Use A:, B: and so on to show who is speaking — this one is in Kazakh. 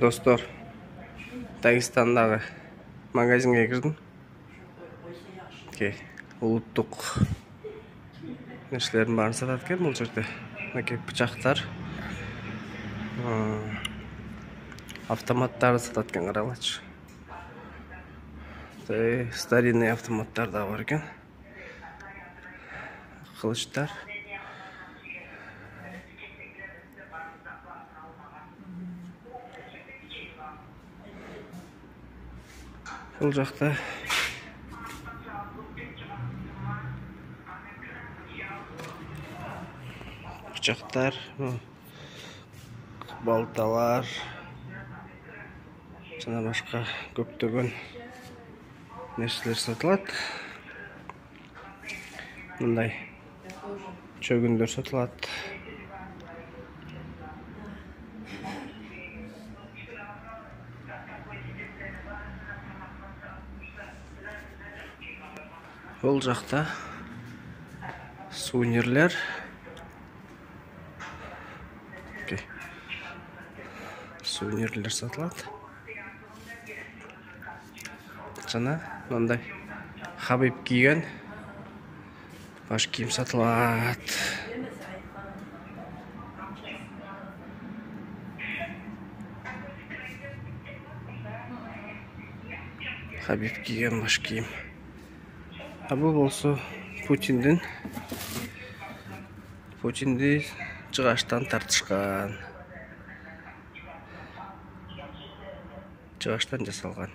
A: Dostlar, Dagestandагы магазинге кірдім. Улуттук нерселердин баарын сатат экен бул жерде. Мынакей бычактар, автоматтарды сатат экен, карагылачы. Старинный автоматтар да бар экен. Кылычтар. Бұл жақта бычақтар, балталар, жана башка көптөгөн нерселер сатылат. Мындай чөгүндөр сатылат. Бұл жақта сувенирлер. Сувенирлер сатылат. Жана мындай Хабиб кийген баш кийим сатылат. Хабиб кийген баш кийим. Бұл болсо Путинди жыгачтан тартышкан. Жыгачтан жасалган.